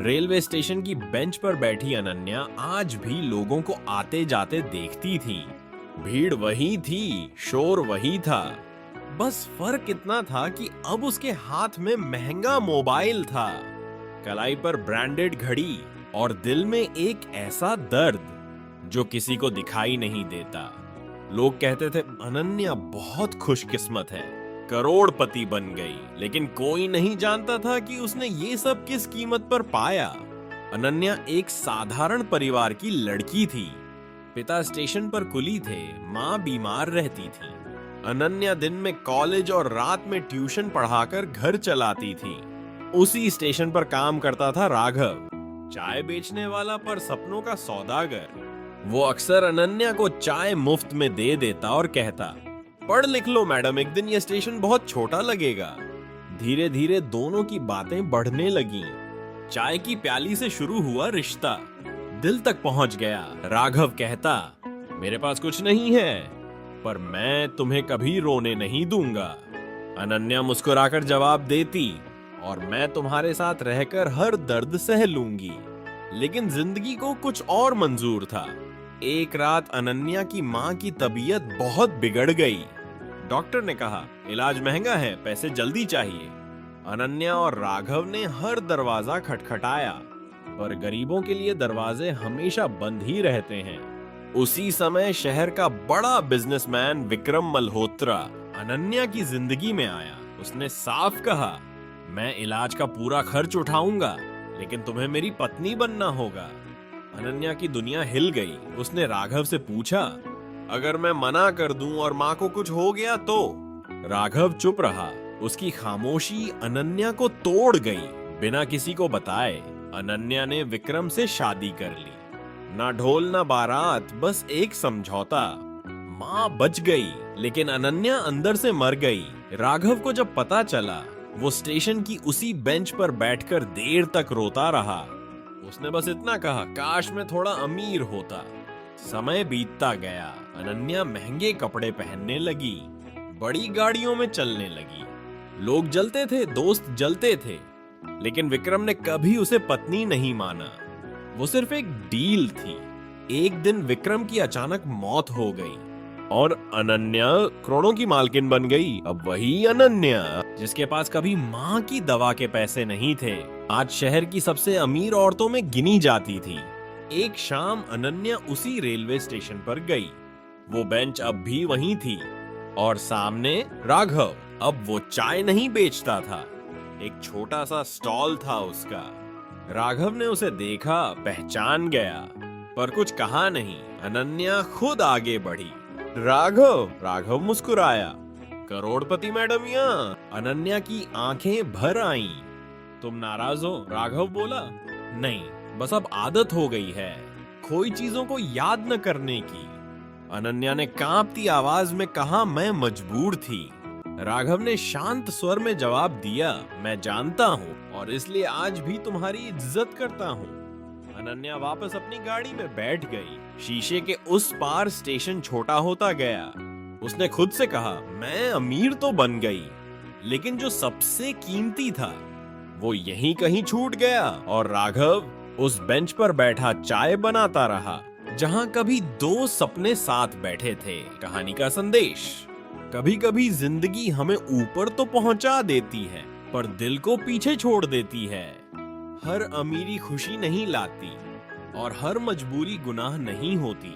Railway station की bench पर बैठी अनन्या आज भी लोगों को आते जाते देखती थी। भीड़ वही थी, शोर वही था। बस फर्क इतना था कि अब उसके हाथ में महंगा मोबाइल था, कलाई पर ब्रांडेड घड़ी और दिल में एक ऐसा दर्द जो किसी को दिखाई नहीं देता। लोग कहते थे अनन्या बहुत खुशकिस्मत है, करोड़पति बन गई, लेकिन कोई नहीं जानता था कि उसने ये सब किस कीमत पर पाया। अनन्या एक साधारण परिवार की लड़की थी। पिता स्टेशन पर कुली थे, माँ बीमार रहती थी। अनन्या दिन में कॉलेज और रात में ट्यूशन पढ़ाकर घर चलाती थी। उसी स्टेशन पर काम करता था राघव, चाय बेचने वाला पर सपनों का सौदागर। वो अक्सर अनन्या को चाय मुफ्त में दे देता और कहता, पढ़ लिख लो मैडम, एक दिन ये स्टेशन बहुत छोटा लगेगा। धीरे धीरे दोनों की बातें बढ़ने लगीं। चाय की प्याली से शुरू हुआ रिश्ता दिल तक पहुंच गया। राघव कहता, मेरे पास कुछ नहीं है, पर मैं तुम्हें कभी रोने नहीं दूंगा। अनन्या मुस्कुराकर जवाब देती, और मैं तुम्हारे साथ रहकर हर दर्द सह लूंगी। लेकिन जिंदगी को कुछ और मंजूर था। एक रात अनन्या की माँ की तबीयत बहुत बिगड़ गई। डॉक्टर ने कहा, इलाज महंगा है, पैसे जल्दी चाहिए। अनन्या और राघव ने हर दरवाजा खटखटाया, पर गरीबों के लिए दरवाजे हमेशा बंद ही रहते हैं। उसी समय शहर का बड़ा बिजनेसमैन विक्रम मल्होत्रा अनन्या की जिंदगी में आया। उसने साफ कहा, मैं इलाज का पूरा खर्च उठाऊंगा, लेकिन तुम्हें मेरी पत्नी बनना होगा। अनन्या की दुनिया हिल गई। उसने राघव से पूछा, अगर मैं मना कर दूं और माँ को कुछ हो गया तो? राघव चुप रहा। उसकी खामोशी अनन्या को तोड़ गई। बिना किसी को बताए अनन्या ने विक्रम से शादी कर ली। ना ढोल ना बारात, बस एक समझौता। माँ बच गई, लेकिन अनन्या अंदर से मर गई। राघव को जब पता चला, वो स्टेशन की उसी बेंच पर बैठकर देर तक रोता रहा। उसने बस इतना कहा, काश मैं थोड़ा अमीर होता। समय बीतता गया। अनन्या महंगे कपड़े पहनने लगी, बड़ी गाड़ियों में चलने लगी। लोग जलते थे, दोस्त जलते थे, लेकिन विक्रम ने कभी उसे पत्नी नहीं माना। वो सिर्फ एक डील थी। एक दिन विक्रम की अचानक मौत हो गई और अनन्या करोड़ों की मालकिन बन गई। अब वही अनन्या जिसके पास कभी माँ की दवा के पैसे नहीं थे, आज शहर की सबसे अमीर औरतों में गिनी जाती थी। एक शाम अनन्या उसी रेलवे स्टेशन पर गई। वो बेंच अब भी वहीं थी और सामने राघव। अब वो चाय नहीं बेचता था, एक छोटा सा स्टॉल था उसका। राघव ने उसे देखा, पहचान गया, पर कुछ कहा नहीं। अनन्या खुद आगे बढ़ी। राघव मुस्कुराया, करोड़पति मैडम यहाँ। अनन्या की आंखें भर आईं। तुम नाराज हो? राघव बोला। नहीं, बस अब आदत हो गई है खोई चीजों को याद न करने की। अनन्या ने कांपती आवाज में कहा, मैं मजबूर थी। राघव ने शांत स्वर में जवाब दिया, मैं जानता हूँ और इसलिए आज भी तुम्हारी इज्जत करता हूँ। अनन्या वापस अपनी गाड़ी में बैठ गई। शीशे के उस पार स्टेशन छोटा होता गया। उसने खुद से कहा, मैं अमीर तो बन गई, लेकिन जो सबसे कीमती था वो यहीं कहीं छूट गया। और राघव उस बेंच पर बैठा चाय बनाता रहा, जहां कभी दो सपने साथ बैठे थे। कहानी का संदेश, कभी कभी जिंदगी हमें ऊपर तो पहुंचा देती है, पर दिल को पीछे छोड़ देती है। हर अमीरी खुशी नहीं लाती और हर मजबूरी गुनाह नहीं होती।